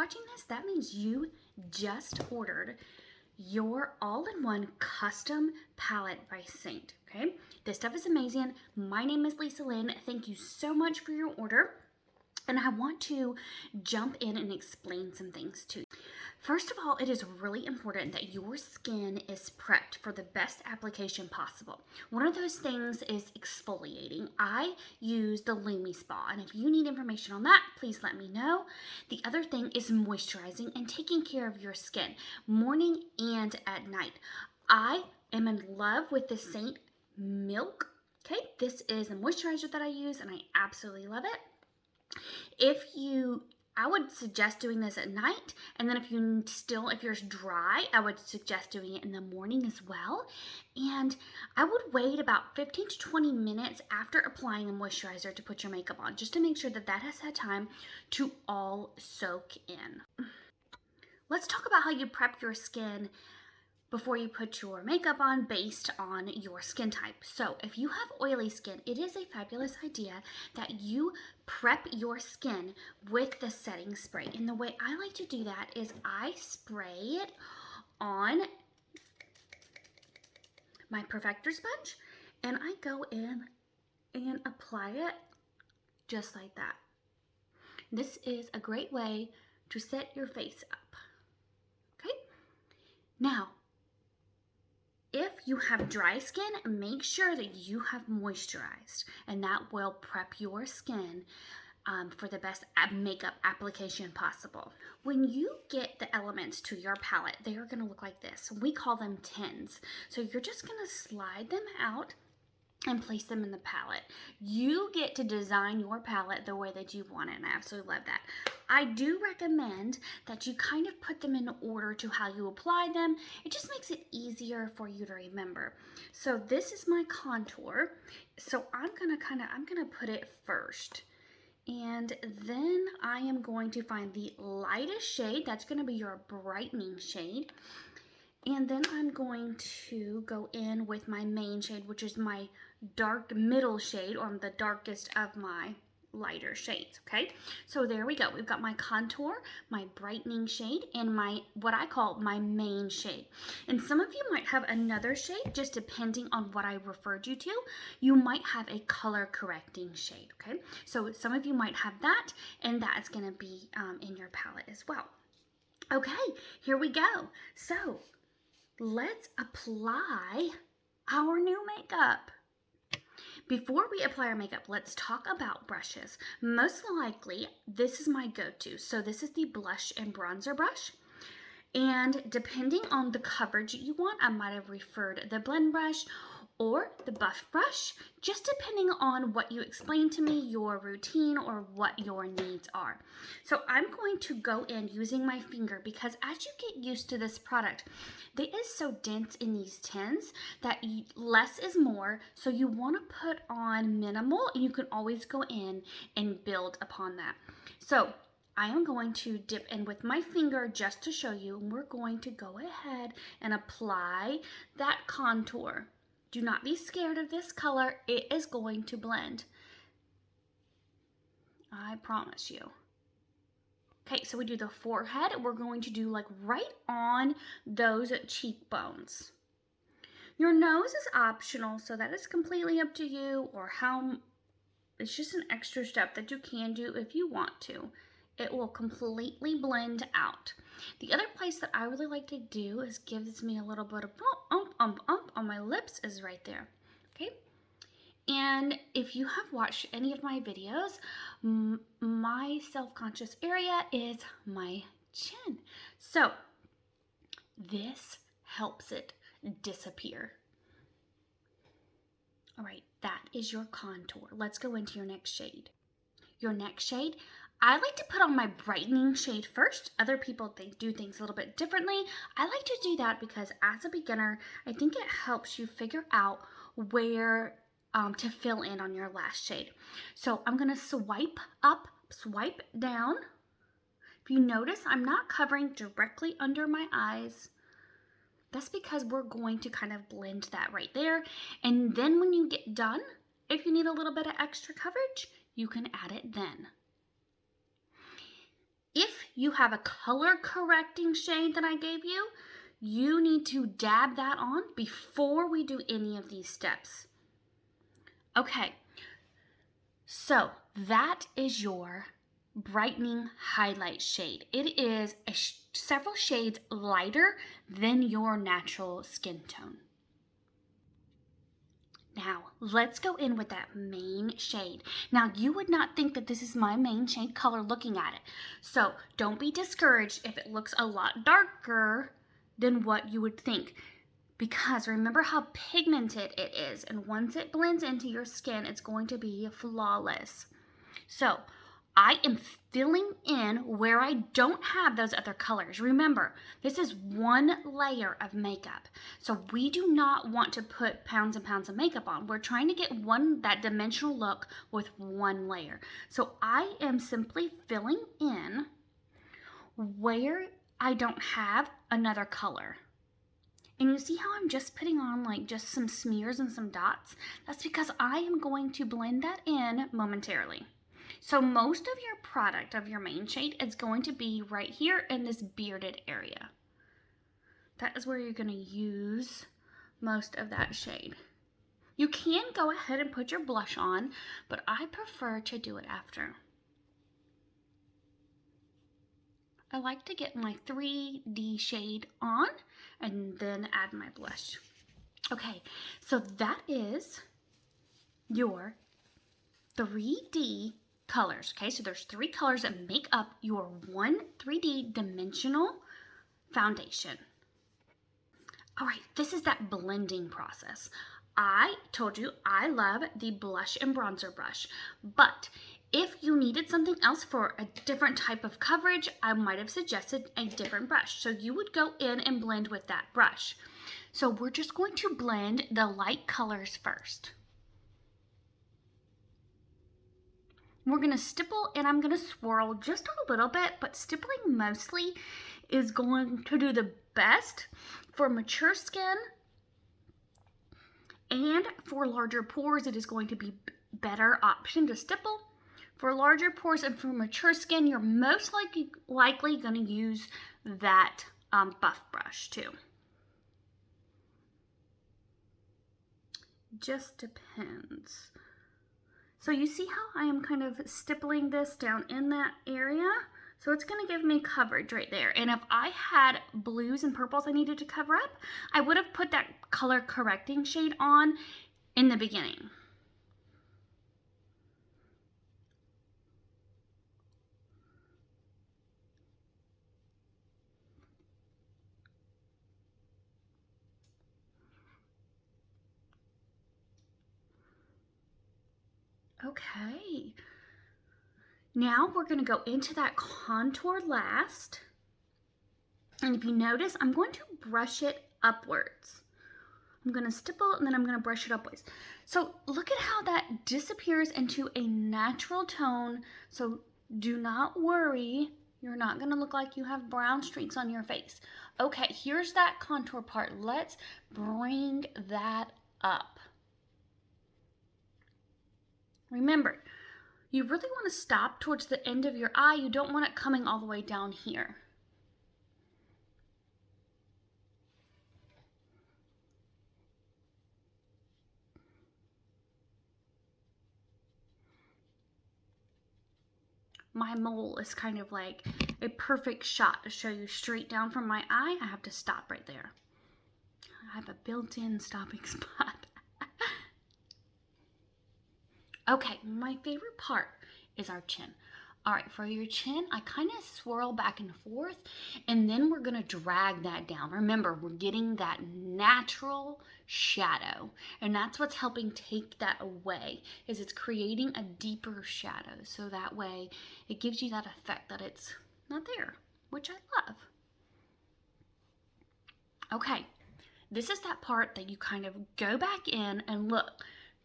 watching this, that means you just ordered your all-in-one custom palette by Seint, okay? This stuff is amazing. My name is Lynn. Thank you so much for your order. And I want to jump in and explain some things to you. First of all, it is really important that your skin is prepped for the best application possible. One of those things is exfoliating. I use the Lumi Spa, and if you need information on that, please let me know. The other thing is moisturizing and taking care of your skin, morning and at night. I am in love with the Seint Milk. Okay, this is a moisturizer that I use, and I absolutely love it. I would suggest doing this at night, and then if you're dry, I would suggest doing it in the morning as well. And I would wait about 15 to 20 minutes after applying the moisturizer to put your makeup on, just to make sure that that has had time to all soak in. Let's talk about how you prep your skin before you put your makeup on based on your skin type. So if you have oily skin, it is a fabulous idea that you prep your skin with the setting spray. And the way I like to do that is I spray it on my perfector sponge and I go in and apply it just like that. This is a great way to set your face up. Okay? Now, if you have dry skin, make sure that you have moisturized, and that will prep your skin for the best makeup application possible. When you get the elements to your palette, they are going to look like this. We call them tins. So you're just going to slide them out and place them in the palette. You get to design your palette the way that you want it, and I absolutely love that. I do recommend that you kind of put them in order to how you apply them. It just makes it easier for you to remember. So this is my contour. So I'm gonna put it first. And then I am going to find the lightest shade. That's gonna be your brightening shade. And then I'm going to go in with my main shade, which is my dark middle shade, or the darkest of my lighter shades, okay? So there we go. We've got my contour, my brightening shade, and what I call my main shade. And some of you might have another shade, just depending on what I referred you to. You might have a color correcting shade, okay? So some of you might have that, and that's gonna be in your palette as well. Okay, here we go. So let's apply our new makeup. Before we apply our makeup, let's talk about brushes. Most likely, this is my go-to. So this is the blush and bronzer brush. And depending on the coverage you want, I might have referred the blend brush or the buff brush, just depending on what you explain to me, your routine, or what your needs are. So I'm going to go in using my finger, because as you get used to this product, it is so dense in these tins that less is more, so you want to put on minimal, and you can always go in and build upon that. So I am going to dip in with my finger just to show you, and we're going to go ahead and apply that contour. Do not be scared of this color. It is going to blend. I promise you. Okay, so we do the forehead. We're going to do like right on those cheekbones. Your nose is optional, so that is completely up to you, or it's just an extra step that you can do if you want to. It will completely blend out. The other place that I really like to do is gives me a little bit of ump on my lips is right there, okay? And if you have watched any of my videos, my self-conscious area is my chin. So this helps it disappear. All right, that is your contour. Let's go into your next shade. Your next shade, I like to put on my brightening shade first. Other people do things a little bit differently. I like to do that because as a beginner, I think it helps you figure out where to fill in on your last shade. So I'm gonna swipe up, swipe down. If you notice, I'm not covering directly under my eyes. That's because we're going to kind of blend that right there. And then when you get done, if you need a little bit of extra coverage, you can add it then. if you have a color correcting shade that I gave you, you need to dab that on before we do any of these steps. Okay, so that is your brightening highlight shade. It is several shades lighter than your natural skin tone. Now, let's go in with that main shade. Now, you would not think that this is my main shade color looking at it. So, don't be discouraged if it looks a lot darker than what you would think. Because remember how pigmented it is. And once it blends into your skin, it's going to be flawless. So, I am filling in where I don't have those other colors. Remember, this is one layer of makeup. So we do not want to put pounds and pounds of makeup on. We're trying to get that dimensional look with one layer. So I am simply filling in where I don't have another color. And you see how I'm just putting on like just some smears and some dots? That's because I am going to blend that in momentarily. So most of your product of your main shade is going to be right here in this bearded area. That is where you're going to use most of that shade. You can go ahead and put your blush on, but I prefer to do it after. I like to get my 3D shade on and then add my blush. Okay, so that is your 3D colors. Okay, so there's 3 colors that make up your one 3D dimensional foundation. All right, this is that blending process. I told you I love the blush and bronzer brush, but if you needed something else for a different type of coverage, I might have suggested a different brush. So you would go in and blend with that brush. So we're just going to blend the light colors first. We're going to stipple and I'm going to swirl just a little bit, but stippling mostly is going to do the best for mature skin, and for larger pores it is going to be better option to stipple. For larger pores and for mature skin, you're most likely going to use that buff brush too. Just depends. So you see how I am kind of stippling this down in that area? So it's going to give me coverage right there. And if I had blues and purples I needed to cover up, I would have put that color correcting shade on in the beginning. Okay. Now we're going to go into that contour last. And if you notice, I'm going to brush it upwards. I'm going to stipple and then I'm going to brush it upwards. So look at how that disappears into a natural tone. So do not worry. You're not going to look like you have brown streaks on your face. Okay, here's that contour part. Let's bring that up. Remember, you really want to stop towards the end of your eye. You don't want it coming all the way down here. My mole is kind of like a perfect shot to show you straight down from my eye. I have to stop right there. I have a built-in stopping spot. Okay, my favorite part is our chin. All right, for your chin, I kind of swirl back and forth, and then we're gonna drag that down. Remember, we're getting that natural shadow, and that's what's helping take that away, is it's creating a deeper shadow, so that way it gives you that effect that it's not there, which I love. Okay, this is that part that you kind of go back in and look.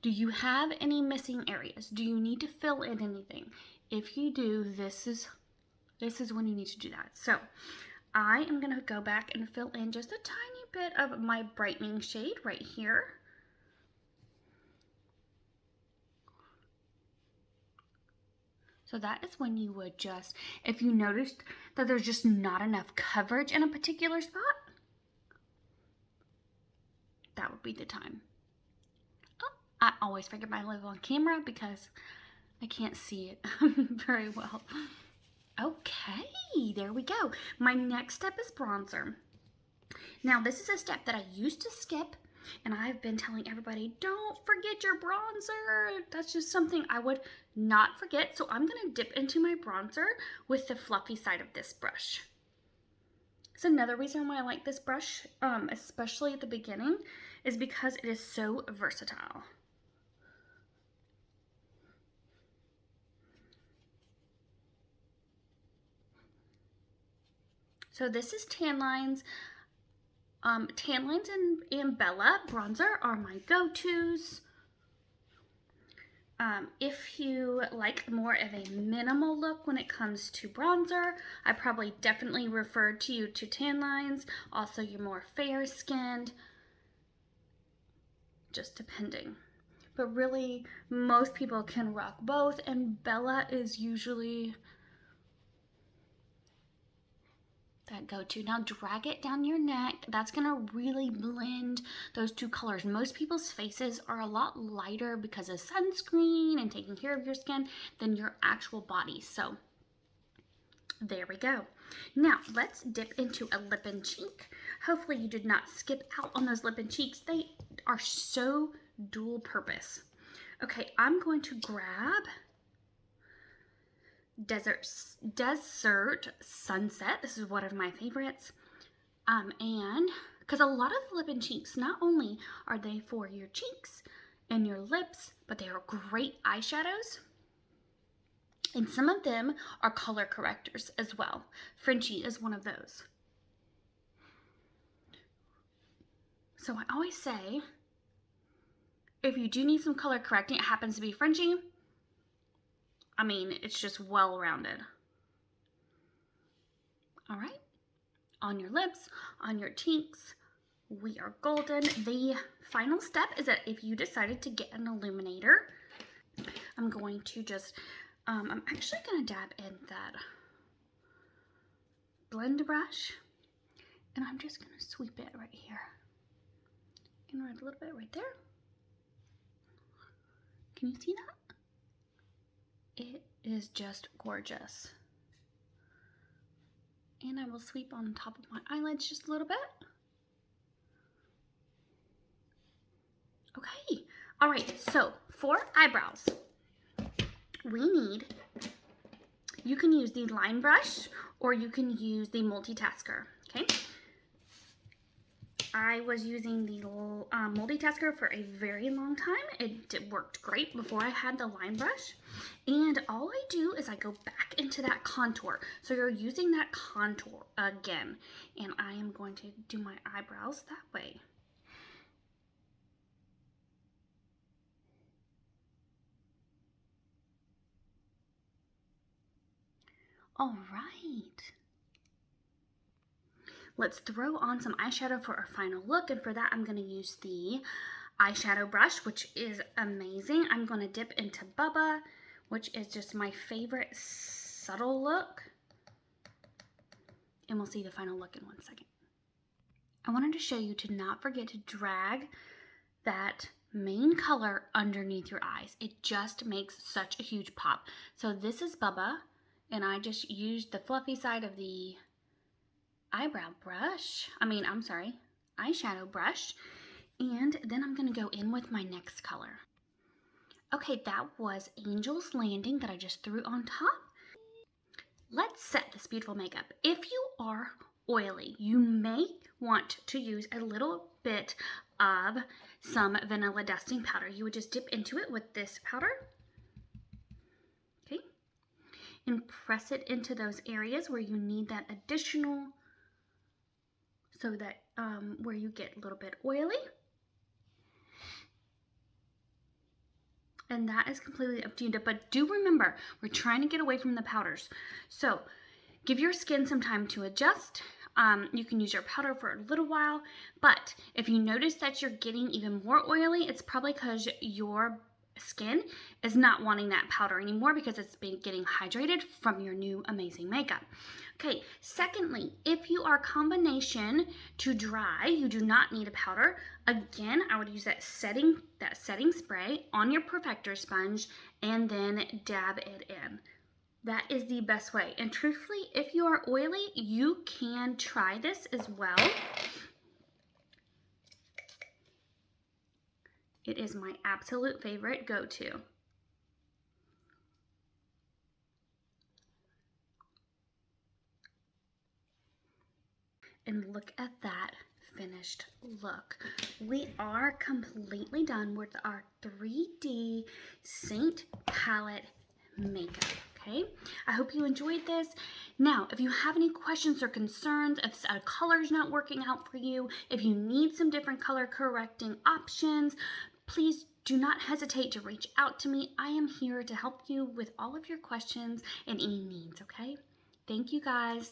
Do you have any missing areas? Do you need to fill in anything? If you do, this is when you need to do that. So I am going to go back and fill in just a tiny bit of my brightening shade right here. So So that is when you would just, if you noticed that there's just not enough coverage in a particular spot, that would be the time. Oh, I always forget my live on camera because I can't see it very well. Okay, there we go. My next step is bronzer. Now this is a step that I used to skip, and I've been telling everybody, don't forget your bronzer. That's just something I would not forget. So I'm gonna dip into my bronzer with the fluffy side of this brush. So another reason why I like this brush, especially at the beginning, is because it is so versatile. So this is Tan Lines. Tan Lines and Bella bronzer are my go-tos. If you like more of a minimal look when it comes to bronzer, I probably definitely refer to you to Tan Lines. Also, you're more fair-skinned, just depending. But really, most people can rock both, and Bella is usually that go-to. Now drag it down your neck. That's gonna really blend those two colors. Most people's faces are a lot lighter because of sunscreen and taking care of your skin than your actual body. So there we go. Now let's dip into a lip and cheek. Hopefully you did not skip out on those lip and cheeks. They are so dual purpose. Okay, I'm going to grab Desert Sunset. This is one of my favorites. And because a lot of the lip and cheeks, not only are they for your cheeks and your lips, but they are great eyeshadows. And some of them are color correctors as well. Frenchie is one of those. So I always say, if you do need some color correcting, it happens to be Frenchie, I mean, it's just well-rounded. All right, on your lips, on your cheeks, we are golden. The final step is that if you decided to get an illuminator, I'm going to just, I'm actually gonna dab in that blend brush, and I'm just gonna sweep it right here. And a little bit right there. Can you see that? It is just gorgeous. And I will sweep on top of my eyelids just a little bit. Okay, all right, so for eyebrows, we need, you can use the line brush or you can use the multitasker, okay? I was using the multitasker for a very long time. It worked great before I had the line brush. And all I do is I go back into that contour. So you're using that contour again. And I am going to do my eyebrows that way. All right. Let's throw on some eyeshadow for our final look, and for that I'm going to use the eyeshadow brush, which is amazing. I'm going to dip into Bubba, which is just my favorite subtle look, and we'll see the final look in 1 second. I wanted to show you to not forget to drag that main color underneath your eyes. It just makes such a huge pop. So this is Bubba, and I just used the fluffy side of the eyeshadow brush, and then I'm going to go in with my next color. Okay, that was Angel's Landing that I just threw on top. Let's set this beautiful makeup. If you are oily, you may want to use a little bit of some vanilla dusting powder. You would just dip into it with this powder, okay, and press it into those areas where you need that additional, so that where you get a little bit oily. And that is completely up to you. But do remember, we're trying to get away from the powders. So give your skin some time to adjust. You can use your powder for a little while, but if you notice that you're getting even more oily, it's probably because your skin is not wanting that powder anymore because it's been getting hydrated from your new amazing makeup. Okay, secondly, if you are combination to dry, you do not need a powder. Again, I would use that setting spray on your perfector sponge and then dab it in. That is the best way. And truthfully, if you are oily, you can try this as well. It is my absolute favorite go-to. And look at that finished look. We are completely done with our 3D Seint palette makeup. Okay, I hope you enjoyed this. Now, if you have any questions or concerns, if a color's not working out for you, if you need some different color correcting options, please do not hesitate to reach out to me. I am here to help you with all of your questions and any needs, okay? Thank you guys.